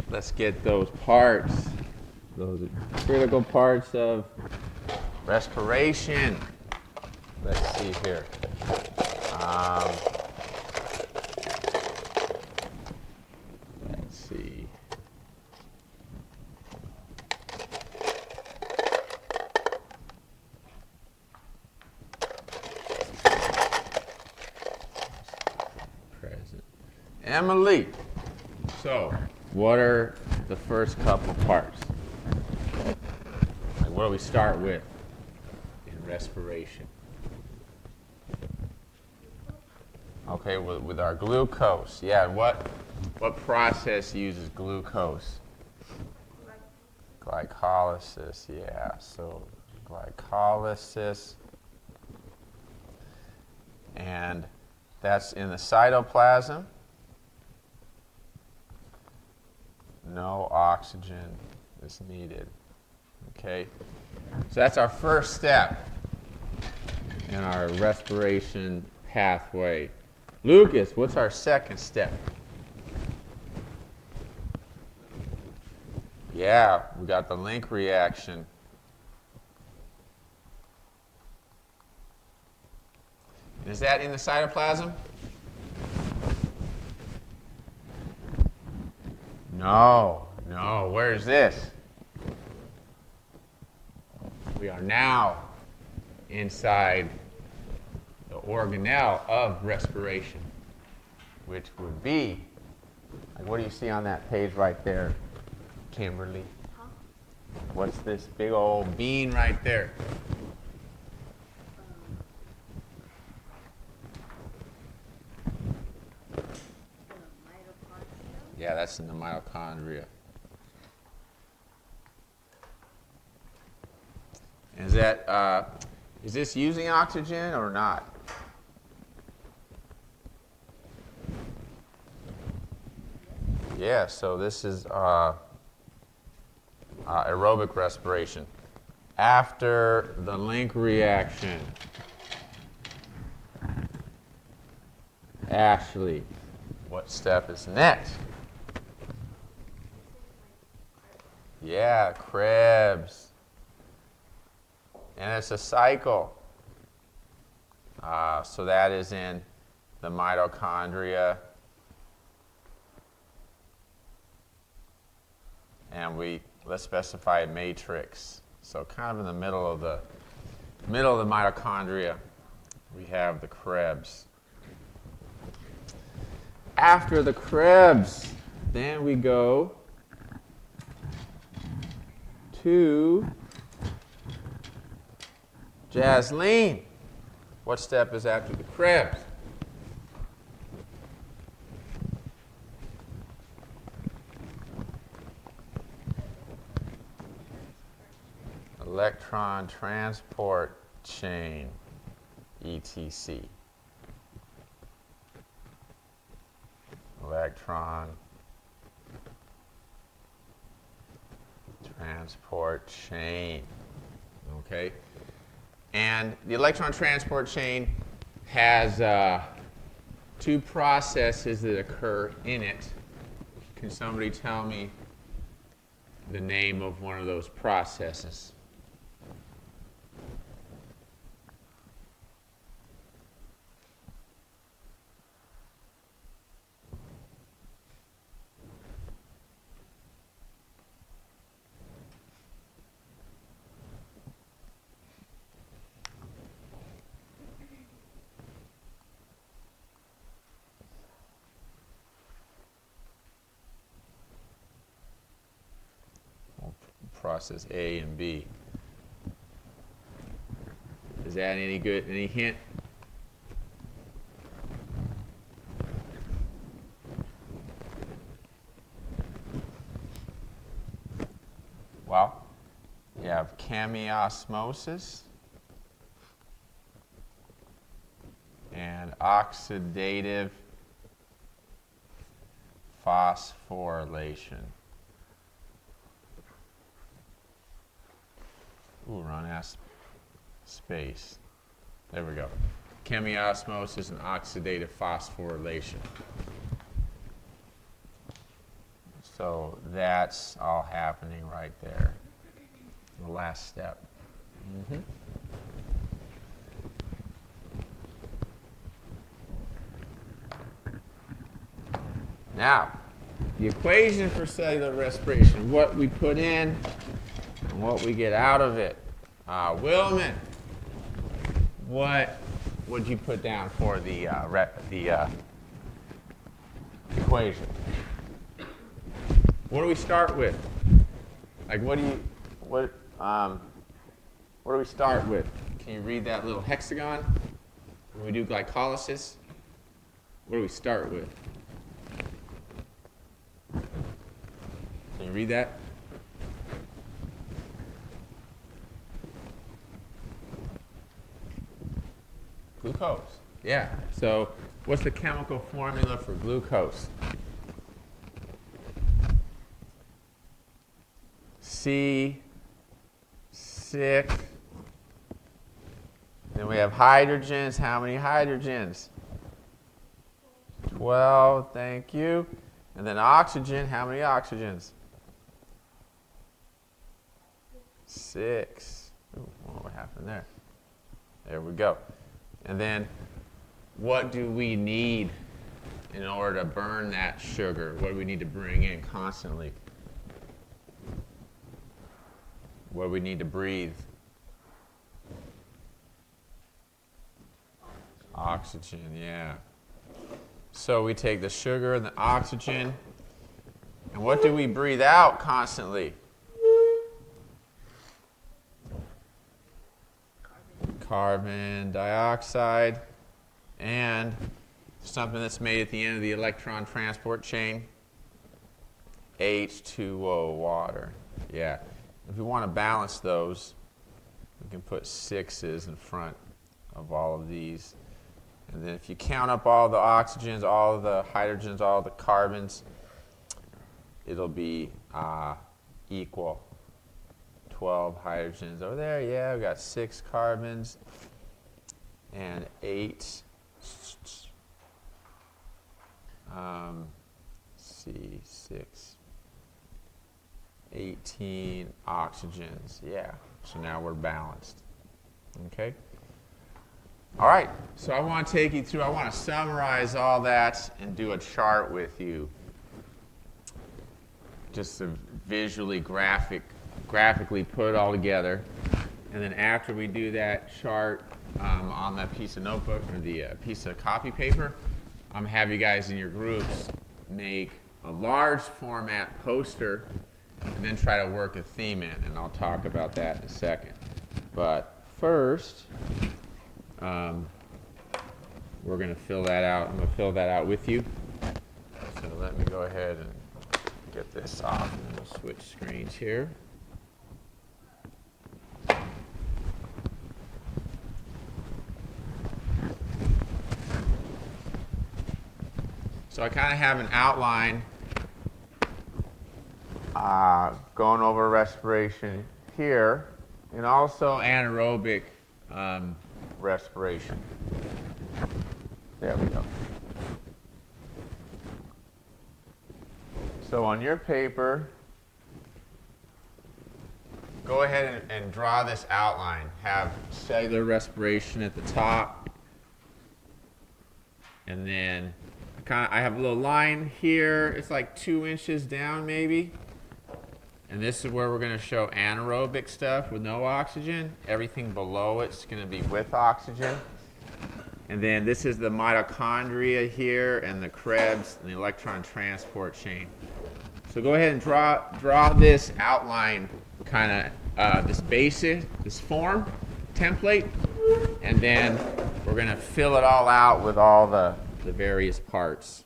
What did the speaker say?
let's get those parts. Those are critical parts of respiration. Let's see here. Let's see. Present. Emily. So, what are the first couple parts? Like, what do we start with in respiration? Okay, with our glucose. Yeah, what process uses glucose? Glycolysis, yeah. So glycolysis. And that's in the cytoplasm. No oxygen is needed. Okay? So that's our first step in our respiration pathway. Lucas, what's our second step? Yeah, we got the link reaction. Is that in the cytoplasm? No. Where is this? We are now inside the organelle of respiration, which would be, like, what do you see on that page right there, Kimberly? Huh? What's this big old bean right there? Yeah, that's in the mitochondria. Is this using oxygen or not? Yeah, so this is aerobic respiration. After the link reaction, Ashley, what step is next? Yeah, Krebs. And it's a cycle. So that is in the mitochondria. And let's specify a matrix. So kind of in the middle of the mitochondria, we have the Krebs. After the Krebs, then we go to Jasleen. What step is after the Krebs? Electron transport chain, ETC. Electron transport chain. Okay? And the electron transport chain has two processes that occur in it. Can somebody tell me the name of one of those processes? Process A and B. Is that any good? Any hint? Well, you have chemiosmosis and oxidative phosphorylation. Ooh, Ron asked space. There we go. Chemiosmosis and oxidative phosphorylation. So that's all happening right there, the last step. Now, the equation for cellular respiration, what we put in and what we get out of it. Wilman, what would you put down for the equation? What do we start with? Like, what do we start with? Can you read that little hexagon? When we do glycolysis, what do we start with? Can you read that? Glucose. Yeah. So what's the chemical formula for glucose? C6. Then we have hydrogens. How many hydrogens? 12. Thank you. And then oxygen. How many oxygens? 6. Ooh, what happened there? There we go. And then what do we need in order to burn that sugar? What do we need to bring in constantly? What do we need to breathe? Oxygen, yeah. So we take the sugar and the oxygen, and what do we breathe out constantly? Carbon dioxide, and something that's made at the end of the electron transport chain, H2O, water. Yeah. If we want to balance those, we can put 6s in front of all of these. And then if you count up all the oxygens, all of the hydrogens, all the carbons, it'll be equal. 12 hydrogens over there. Yeah, we've got 6 carbons and 8. C6. 18 oxygens. Yeah. So now we're balanced. Okay. All right. So I want to take you through. I want to summarize all that and do a chart with you, just to visually graphically put it all together. And then after we do that chart on that piece of notebook or the piece of copy paper, I'm going to have you guys in your groups make a large format poster and then try to work a theme in. And I'll talk about that in a second. But first, we're going to fill that out. I'm going to fill that out with you. So let me go ahead and get this off. And we'll switch screens here. So I kind of have an outline going over respiration here, and also anaerobic respiration. There we go. So on your paper, go ahead and draw this outline. Have cellular respiration at the top, and then I have a little line here. It's like 2 inches down maybe. And this is where we're going to show anaerobic stuff with no oxygen. Everything below it's going to be with oxygen. And then this is the mitochondria here and the Krebs and the electron transport chain. So go ahead and draw this outline, kind of this form template, and then we're going to fill it all out with all the various parts.